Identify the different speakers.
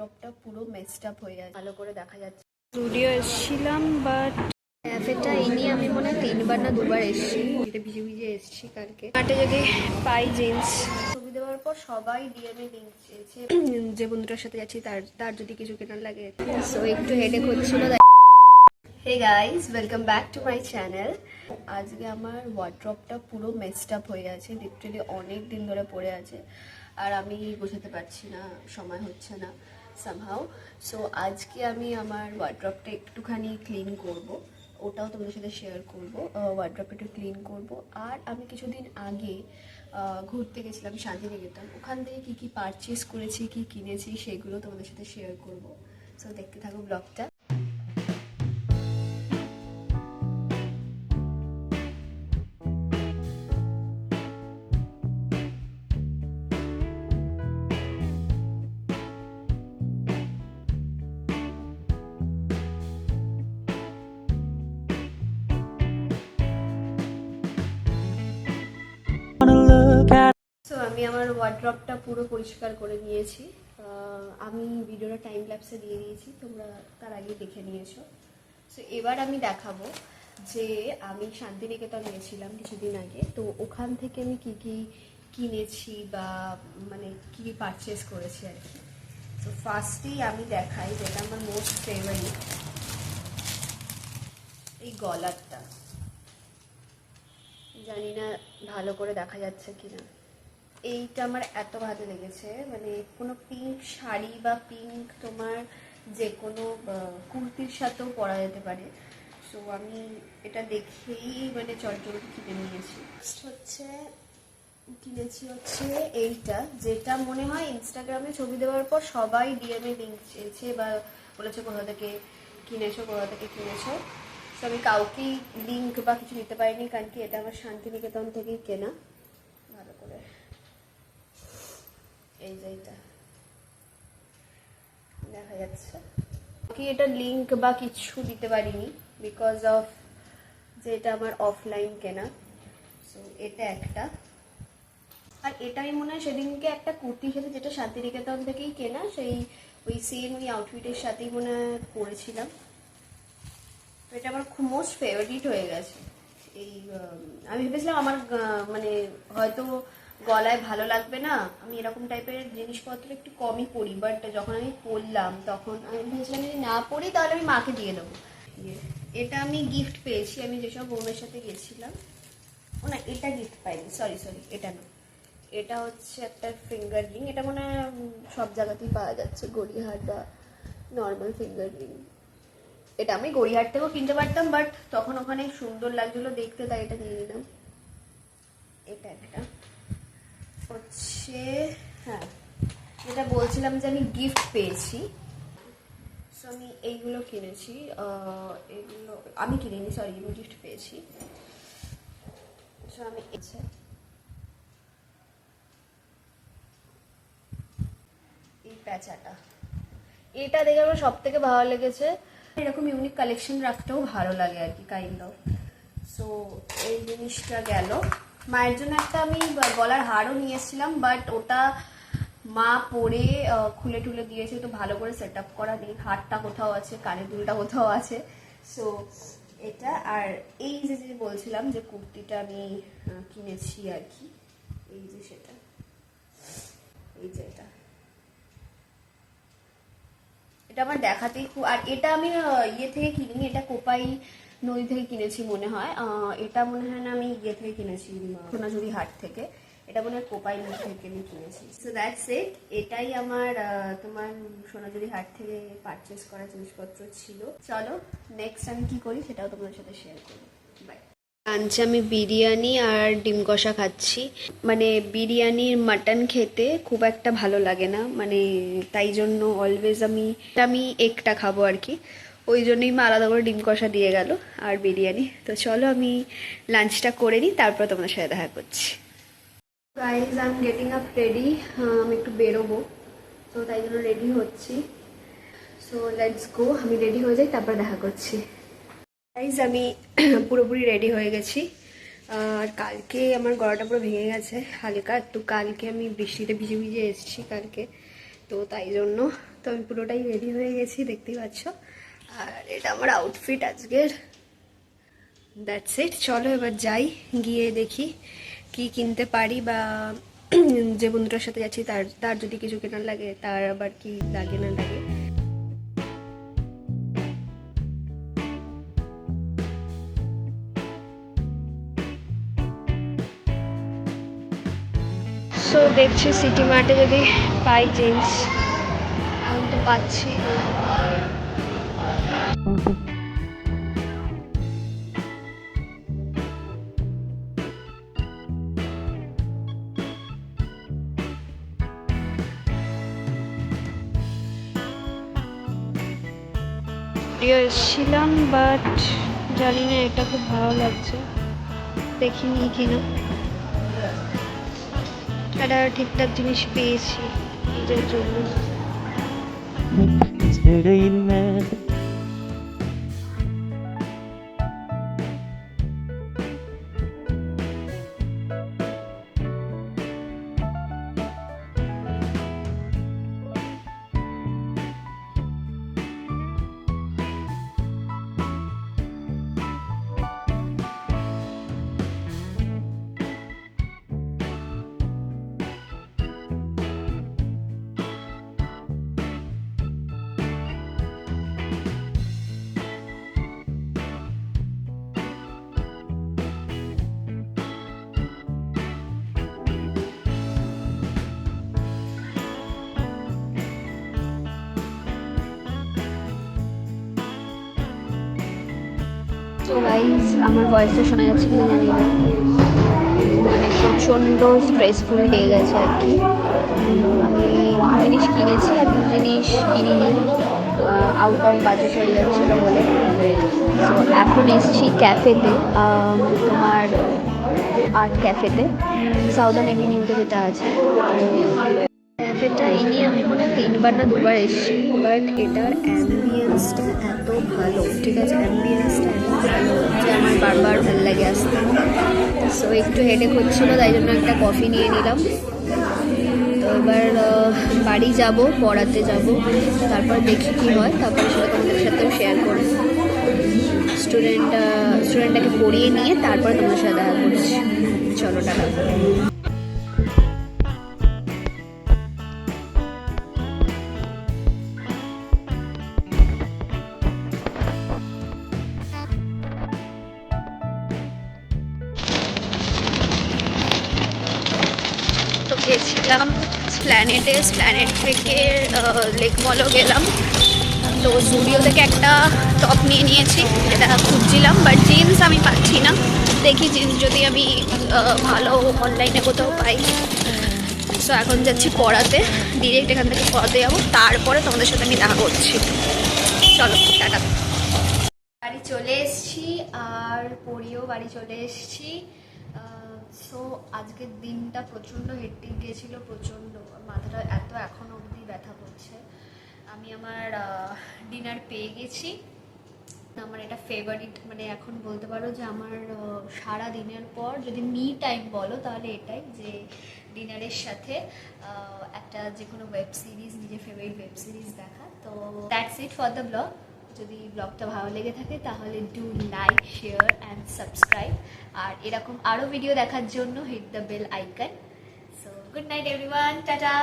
Speaker 1: ওয়ার্ড্রপটা পুরো messed up হয়ে আছে, ভালো করে দেখা যাচ্ছে।
Speaker 2: স্টুডিও এসেছিলাম বাট
Speaker 1: ক্যাফেটা এই নিয়ে আমি মনে হয় 3বার না 2বার এসেছি, এটা ভিজে ভিজে এসেছি কালকে।
Speaker 2: মাঠে যদি পাই জিন্স
Speaker 1: ছবি দেওয়ার পর সবাই ডিএমএ লিঙ্ক চেয়েছে,
Speaker 2: যে বন্ধুটার সাথে যাচ্ছি তার যদি কিছু কেনার লাগে।
Speaker 1: সো একটু হেডেক হচ্ছিল। Hey guys, welcome back to my channel. আজকে আমার ওয়ার্ড্রপটা পুরো মেসড আপ হয়ে আছে, লিটারালি অনেক দিন ধরে পড়ে আছে আর আমি বোঝাতে পারছি না, সময় হচ্ছে না সামহাউ। সো আজকে আমি আমার ওয়ার্ড্রপটা একটুখানি ক্লিন করব, ওটাও তোমাদের সাথে শেয়ার করব। ওয়ার্ড্রপটা একটু ক্লিন করব। আর আমি কিছুদিন আগে ঘুরতে গেছিলাম শান্তিনিকেতন, ওখান থেকে কী কী পারচেস করেছি, কী কিনেছি সেগুলো তোমাদের সাথে শেয়ার করব। সো দেখতে থাকো ব্লগটা। সো আমি আমার ওয়ার্ড্রপটা পুরো পরিষ্কার করে নিয়েছি। আমি ভিডিওটা টাইম ল্যাপসে দিয়ে দিয়েছি, তোমরা তার আগে দেখে নিয়েছো। সো এবার আমি দেখাবো যে আমি শান্তিনিকেতন গেছিলাম কিছুদিন আগে, তো ওখান থেকে আমি কি কি কিনেছি বা মানে কি কি পারচেস করেছি আর কি। তো ফার্স্টেই আমি দেখাই যেটা আমার মোস্ট ফেভারিট, এই গলারটা। জানি না ভালো করে দেখা যাচ্ছে কিনা, এইটা আমার এত ভালো লেগেছে। মানে কোনো পিঙ্ক শাড়ি বা পিঙ্ক তোমার যে কোনো কুর্তির সাথেও পরা যেতে পারে। সো আমি এটা দেখেই মানে চটজলদি কিনে নিয়েছি। কিনেছি হচ্ছে এইটা, যেটা মনে হয় ইনস্টাগ্রামে ছবি দেওয়ার পর সবাই ডিএমএ লিঙ্ক চেয়েছে বা বলেছে কোথা থেকে কিনেছো, কোথা থেকে কিনেছো। সো আমি কাউকেই লিঙ্ক বা কিছু দিতে পারিনি, কারণ কি এটা আমার শান্তিনিকেতন থেকেই কেনা। ভালো করে এই যে এটা দেখা যাচ্ছে, কি এটা লিংক বা কিছু দিতে পারিনি বিকজ অফ যে এটা আমার অফলাইন কেনা। সো এটা একটা। আর এটা আমি মনে হয় সেদিনকে একটা কুর্তির সাথে, যেটা শান্তিনিকেতন থেকেই কেনা, সেই ওই সেম ওই আউটফিটের সাথেই মনে হয় পরেছিলাম। তো এটা আমার খুব মোস্ট ফেভারিট হয়ে গেছে। এই আমি ভেবেছিলাম আমার মানে হয়তো গলায় ভালো লাগবে না, আমি এরকম টাইপের জিনিসপত্র একটু কমই পরি, বাট যখন আমি পরলাম তখন আমি ভেবেছিলাম যদি না পরি তাহলে আমি মাকে দিয়ে দেবো। এটা আমি গিফট পেয়েছি, আমি যেসব বোনের সাথে গেছিলাম। ও না, এটা গিফট পাইনি, সরি এটা না, এটা হচ্ছে একটা ফিঙ্গার রিং। এটা মনে হয় সব জায়গাতেই পাওয়া যাচ্ছে, গড়িয়াহাট বা নর্মাল ফিঙ্গার রিং। এটা আমি গড়িয়াহাট থেকেও কিনতে পারতাম, বাট তখন ওখানে সুন্দর লাগছিল দেখতে, তাই এটা নিয়ে নিলাম। এটা একটা হচ্ছে, হ্যাঁ যেটা বলছিলাম যে আমি গিফট পেয়েছি। সো আমি এইগুলো কিনেছি, এগুলো আমি কিনিনি, সরি আমি গিফট পেয়েছি। সো আমি এই প্যাচাটা, এটা দেখে আমার সব থেকে ভালো লেগেছে। এরকম ইউনিক কালেকশন রাখতেও ভালো লাগে আর কি, কাইন্ড অফ। সো এই জিনিসটা গেল। মায়ের জন্য একটা আমি গলার হারও নিয়ে এসেছিলাম, বাট ওটা মা পরে খুলে টুলে দিয়েছে, তো ভালো করে সেট আপ করা নেই। হারটা কোথাও আছে, কানের দুলটা কোথাও আছে। সো এটা। আর এই যে যে বলছিলাম যে কুর্তিটা আমি কিনেছি আর কি, এই যে সেটা, এই যে এটা আমার দেখাতেই খুব। আর এটা আমি ইয়ে থেকে কিনিনি, এটা কোপাই নদী থেকে কিনেছি মনে হয়। এটা মনে হয় না আমি ইয়ে থেকে কিনেছি, সোনাঝুরি হাট থেকে। এটা মনে হয় কোপাই নদী থেকে আমি কিনেছি। So that's it. এটাই আমার তোমার সোনাঝুরি হাট থেকে পারচেস করা জিনিসপত্র ছিল। চলো নেক্সট আমি কি করি সেটাও তোমাদের সাথে শেয়ার করি। বাই। লাঞ্চে আমি বিরিয়ানি আর ডিম কষা খাচ্ছি। মানে বিরিয়ানির মাটন খেতে খুব একটা ভালো লাগে না, মানে তাই জন্য অলওয়েজ আমি একটা খাবো আর কি, ওই জন্যই মা আলাদা করে ডিম কষা দিয়ে গেল আর বিরিয়ানি। তো চলো আমি লাঞ্চটা করে নিই, তারপর তোমাদের সাথে দেখা করছি। Guys I am getting up ready, আমি একটু বেরোবো, তো তাই জন্য রেডি হচ্ছি। সো লেটস গো, আমি রেডি হয়ে যাই, তারপর দেখা করছি। গাইজ আমি পুরোপুরি রেডি হয়ে গেছি। আর কালকে আমার গলাটা পুরো ভেঙে গেছে হালকা একটু, কালকে আমি বৃষ্টিতে ভিজে ভিজে এসেছি কালকে, তো তাই জন্য তো আমি পুরোটাই রেডি হয়ে গেছি, দেখতেই পাচ্ছ। আর এটা আমার আউটফিট আজকের। That's it. চলো এবার যাই, গিয়ে দেখি কি কিনতে পারি, বা যে বন্ধুটার সাথে যাচ্ছি তার তার যদি কিছু কেনার লাগে, তার আবার কি লাগে না লাগে।
Speaker 2: সো দেখছি সিটি মার্টে যদি পাই জিন্স, এখন তো পাচ্ছি। এসেছিলাম বাট জানি না এটা খুব ভালো লাগছে, দেখিনি কিনা। একটা ঠিকঠাক জিনিস পেয়েছি নিজের জন্য। তো গাইজ, আমার ভয়েসটা শোনা যাচ্ছে কিনা জানি না, মানে প্রচণ্ড স্ট্রেসফুল হয়ে গেছে আর কি। আমি জিনিস কিনেছি আর দু জিনিস কিনিনি, আউট অফ বাজেট হয়ে যাচ্ছিলো বলে। তো এখন এসেছি ক্যাফেতে, তোমার আর্ট ক্যাফেতে, সাউদার্ন এভিনিউতে যেটা আছে। ক্যাফেটা এই নিয়ে আমি মনে হয় 3বার না 2বার এসেছি, বাট এটার অ্যাম্বিয়েন্সটা এত ভালো, ঠিক আছে, অ্যাম্বিয়েন্সটা এত ভালো যে আমার বারবার ভালো লাগে আসতে। সো একটু হেডেক হচ্ছিলো, তাই জন্য একটা কফি নিয়ে নিলাম। তো এবার বাড়ি যাব, পড়াতে যাব, তারপর দেখি কী হয়, তারপরে সেটা তোমাদের সাথেও শেয়ার করব। স্টুডেন্টটাকে পড়িয়ে নিয়ে তারপরে তোমাদের সাথে দেখা করছি। চলো, টাটা। তো গেছিলাম স্প্ল্যানেটে, স্প্ল্যানেট থেকে লেক মলও গেলাম। তো জুডিও থেকে একটা টপ নিয়ে নিয়েছি, যেটা খুঁজছিলাম, বাট জিন্স আমি পাচ্ছি না। দেখি জিন্স যদি আমি ভালো অনলাইনে কোথাও পাই। সো এখন যাচ্ছি পড়াতে, ডিরেক্ট এখান থেকে পড়াতে যাবো, তারপরে তোমাদের সাথে আমি দেখা করছি। চলো, টাটা। বাড়ি চলে এসেছি, আর পড়িও বাড়ি চলে এসেছি। সো আজকের দিনটা প্রচণ্ড হেক্টিক গিয়েছিল, প্রচণ্ড, মাথাটা এত এখনও অবধি ব্যথা করছে। আমি আমার ডিনার পেয়ে গেছি। আমার এটা ফেভারিট, মানে এখন বলতে পারো যে আমার সারা দিনের পর যদি মি টাইম বলো তাহলে এটাই, যে ডিনারের সাথে একটা যে কোনো ওয়েব সিরিজ, নিজের ফেভারিট ওয়েব সিরিজ দেখা। তো that's it for the blog. যদি ব্লগটা ভালো লেগে থাকে তাহলে do like, share and subscribe, আর এরকম আরও ভিডিও দেখার জন্য hit the bell icon. So good night everyone, tata.